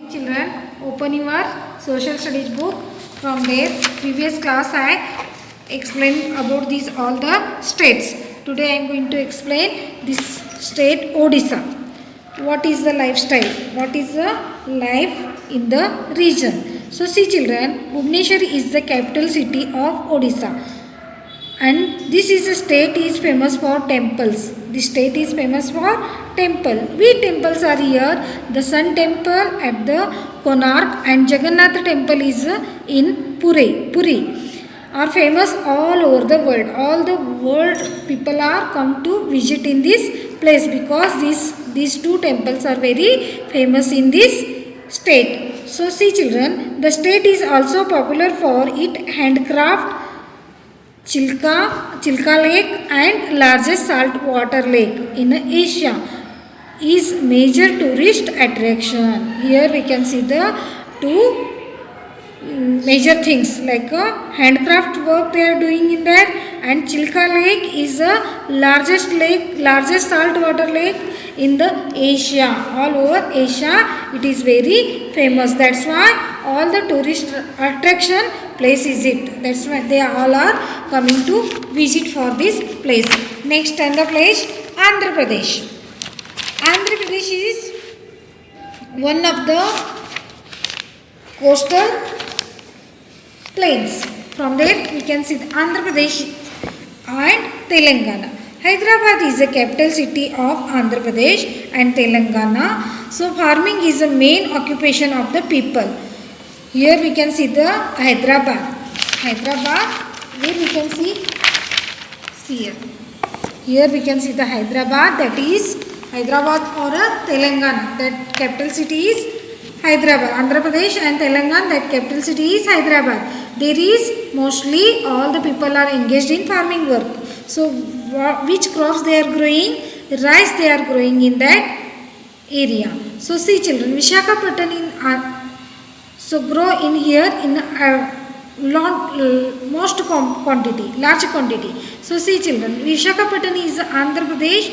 Children, open your social studies book. From there, previous class I explained about these all the states. Today I am going to explain this state Odisha. What is the lifestyle? What is the life in the region? So see children, Bhubaneswar is the capital city of Odisha. And this is a state is famous for temples. The state is famous for temple. Which temples are here? The Sun Temple at the Konark and Jagannath Temple is in Puri. Are famous all over the world. All the world people are come to visit in this place because these two temples are very famous in this state. So see children, the state is also popular for its handcraft Chilka Lake and largest saltwater lake in Asia is major tourist attraction. Here we can see the two major things like handcraft work they are doing in there, and Chilka Lake is the largest saltwater lake in the Asia. All over Asia it is very famous. That's why all the tourist attraction place is it. That's why they all are coming to visit for this place. Next on the place, Andhra Pradesh. Andhra Pradesh is one of the coastal plains. From there we can see the Andhra Pradesh and Telangana. Hyderabad is the capital city of Andhra Pradesh and Telangana. So farming is the main occupation of the people. Here we can see the Hyderabad. Here we can see here. Here we can see the Hyderabad, that is Hyderabad or Telangana. That capital city is Hyderabad. Andhra Pradesh and Telangana, that capital city is Hyderabad. There is mostly all the people are engaged in farming work. So which crops they are growing? Rice they are growing in that area. So see children, Visakhapatnam grow in here in large quantity. So see children, Visakhapatnam is Andhra Pradesh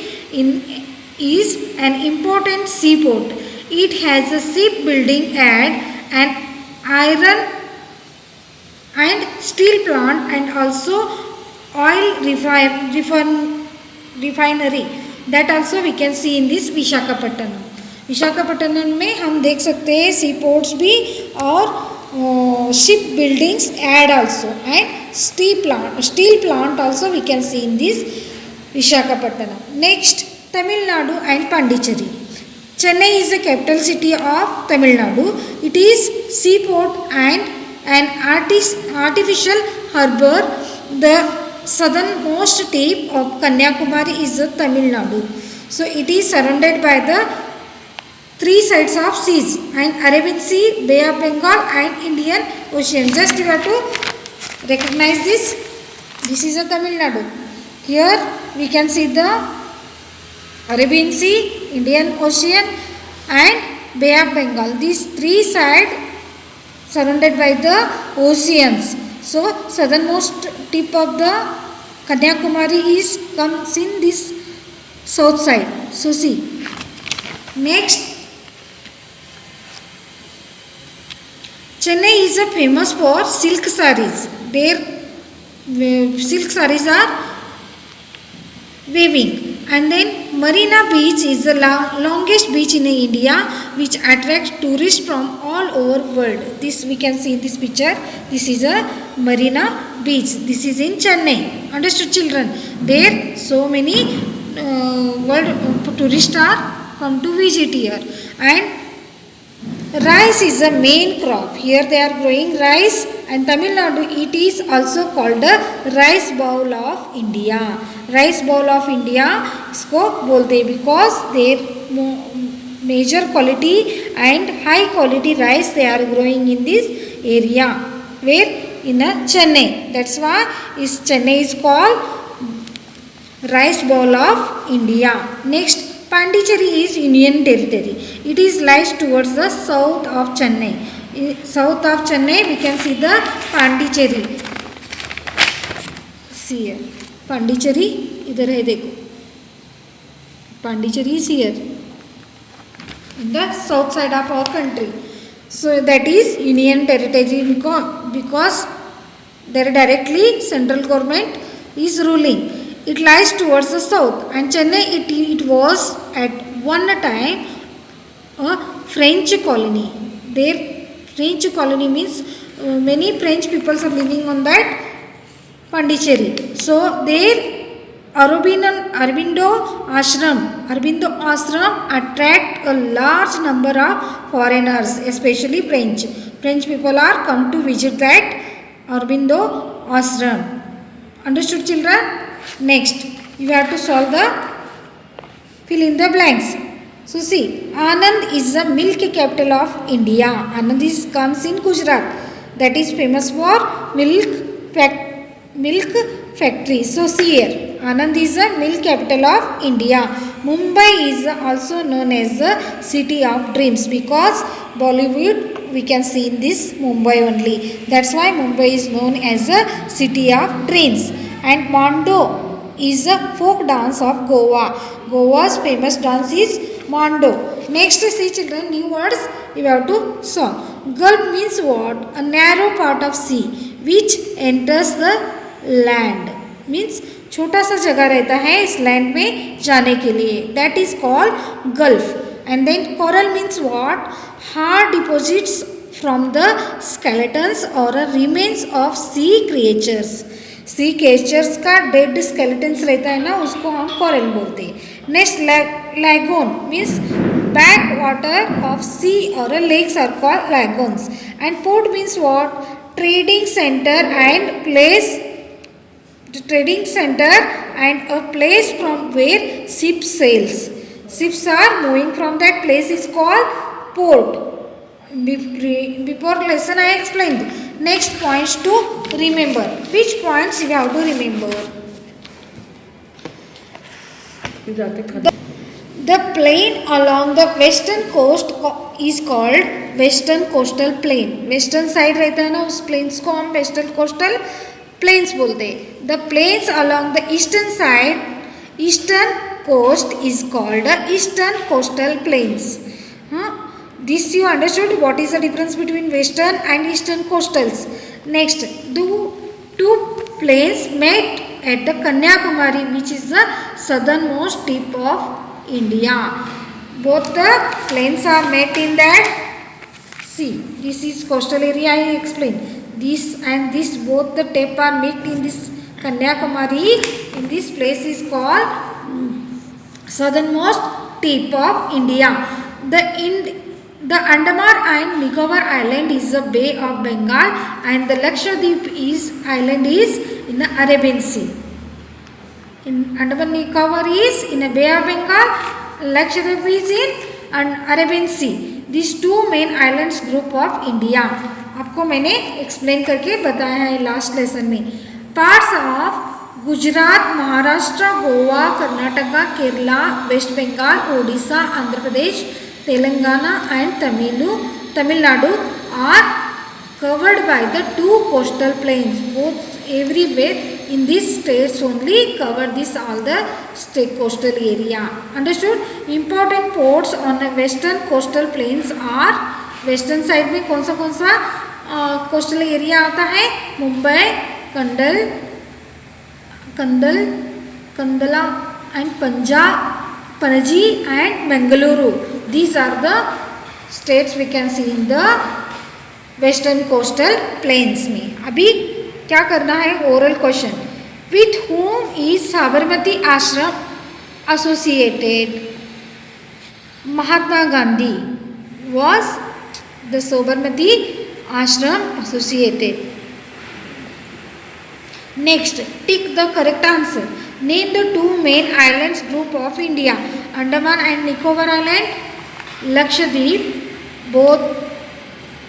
is an important seaport. It has a shipbuilding and an iron and steel plant and also oil refinery. That also we can see in this Visakhapatnam. Visakhapatnam में हम देख सकते हैं सी ports भी और ship buildings add also and steel plant also we can see in this Visakhapatnam. Next, Tamil Nadu and Pondicherry. Chennai is the capital city of Tamil Nadu. It is seaport and an artificial harbour. The southernmost tip of Kanyakumari is the Tamil Nadu. So it is surrounded by the three sides of seas and Arabian Sea, Bay of Bengal and Indian Ocean. Just you have to recognize this. This is a Tamil Nadu. Here we can see the Arabian Sea, Indian Ocean and Bay of Bengal. These three sides surrounded by the oceans. So southernmost tip of the Kanyakumari comes in this south side. So see. Next, Chennai is famous for silk sarees. Their silk sarees are weaving. And then Marina Beach is the longest beach in India, which attracts tourists from all over world. This we can see in this picture. This is a Marina Beach. This is in Chennai. Understood children? There so many world tourists are come to visit here. And rice is the main crop. Here they are growing rice, and Tamil Nadu it is also called the rice bowl of India. Rice bowl of India इसको बोलते हैं because their major quality and high quality rice they are growing in this area. Where? In Chennai. That's why Chennai is called rice bowl of India. Next, Pondicherry is Union Territory. It is lies towards the south of Chennai. South of Chennai we can see the Pondicherry. See here. Pondicherry इधर है देखो. Pondicherry is here. in the south side of our country. So that is union territory because there directly central government is ruling. It lies towards the south, and Chennai it was at one time a French colony. Their French colony means many French people are living on that Pondicherry. So there Aurobindo Ashram attract a large number of foreigners, especially French. French people are come to visit that Aurobindo Ashram. Understood, children? Next, you have to solve the fill in the blanks. So see, Anand is the milk capital of India. Anand comes in Gujarat. That is famous for milk factory. So see here, Anand is the milk capital of India. Mumbai is also known as the city of dreams because Bollywood we can see in this Mumbai only. That's why Mumbai is known as the city of dreams. And Mondo is a folk dance of Goa. Goa's famous dance is Mondo. Next, see children, new words you have to solve. Gulf means what? A narrow part of sea which enters the land means छोटा सा जगह रहता है इस land में जाने के लिए, that is called gulf. And then coral means what? Hard deposits from the skeletons और remains of sea creatures. Sea creatures का डेड स्केलेटन्स रहता है ना, उसको हम कोरल बोलते हैं. Next lagoon means back water of sea और lakes are called lagoons. And port means what? Trading centre and place trading center and a place from where ships sails. Ships are moving from that place is called port. Before lesson I explained. Next points to remember. Which points you have to remember? The plain along the western coast is called western coastal plain. Western side रहता है ना, उस plains को हम western coastal plains बोलते हैं. The plains along the eastern side, eastern coast is called the eastern coastal plains. This you understood what is the difference between western and eastern coastals. Next, two plains met at the Kanyakumari, which is the southernmost tip of India. Both the plains are met in that sea. This is coastal area I explained. This and this both the tip are met in this Kanyakumari. In this place is called southernmost tip of India. The Andaman and Nicobar Island is the Bay of Bengal, and the Lakshadweep island is in the Arabian Sea. In Andaman Nicobar is in the Bay of Bengal, Lakshadweep is in Arabian Sea. These two main islands group of India. आपको मैंने explain करके बताया है last lesson में. Parts of Gujarat, Maharashtra, Goa, Karnataka, Kerala, West Bengal, Odisha, Andhra Pradesh, Telangana and Tamil Nadu are covered by the two coastal plains. Both everywhere in these states only cover this all the state coastal area. Understood? Important ports on the western coastal plains are, western side में कौन सा coastal area आता है? Mumbai, Kandla and Panaji and Bengaluru. These are the states we can see in the western coastal plains में. अभी क्या करना है? Oral question. With whom is Sabarmati Ashram associated? Mahatma Gandhi was the Sabarmati ashram associated. Next, tick the correct answer. Name the two main islands group of India. Andaman and Nicobar Island, Lakshadweep. Both,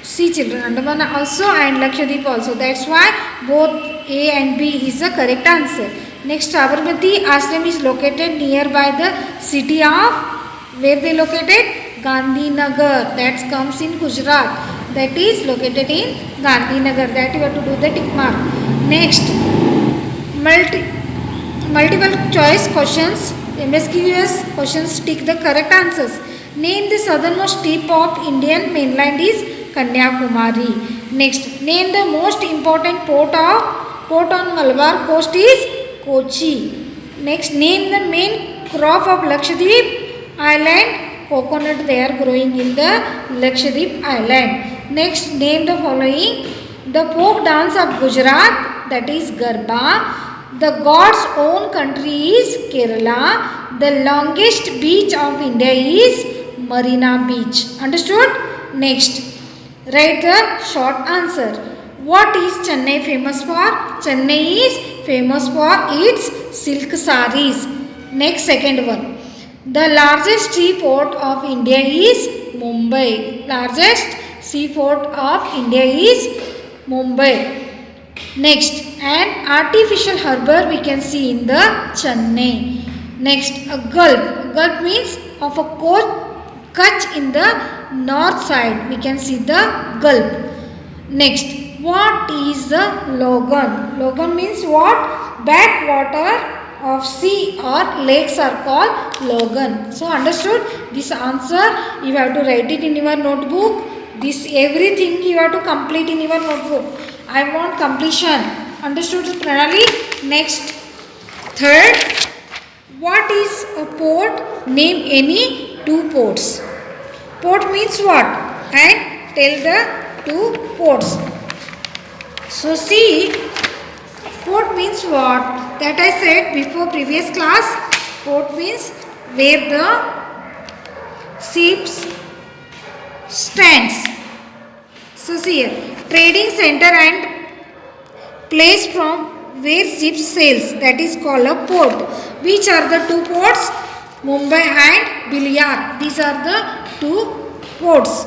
see children, Andaman also and Lakshadweep also. That's why both A and B is the correct answer. Next, Sabarmati ashram is located nearby the city of, where they located? Gandhinagar. That comes in Gujarat. That is located in Gandhinagar. That you have to do the tick mark. Next, multiple choice questions, MSQs questions. Tick the correct answers. Name the southernmost tip of Indian mainland is Kanyakumari. Next, name the most important port on Malabar coast is Kochi. Next, name the main crop of Lakshadweep island. Coconut they are growing in the Lakshadweep island. Next, name the following: the folk dance of Gujarat, that is Garba. The God's own country is Kerala. The longest beach of India is Marina Beach. Understood? Next, write the short answer. What is Chennai famous for? Chennai is famous for its silk sarees. Next, second one. The largest seaport of India is Mumbai. Largest seaport of India is Mumbai. Next, an artificial harbour we can see in the Chennai. Next, a gulf. Gulf means of a Kutch in the north side. We can see the gulf. Next, what is the Logan? Logan means what? Backwater of sea or lakes are called Logan. So understood? This answer you have to write it in your notebook. This everything you have to complete in your notebook. I want completion. Understood, Pranali? Next, third, what is a port? Name any two ports. Port means what? And tell the two ports. So see, port means what? That I said before previous class. Port means where the ships stands. So see here, trading center and place from where ships sails, that is called a port. Which are the two ports? Mumbai and Bilyar. These are the two ports.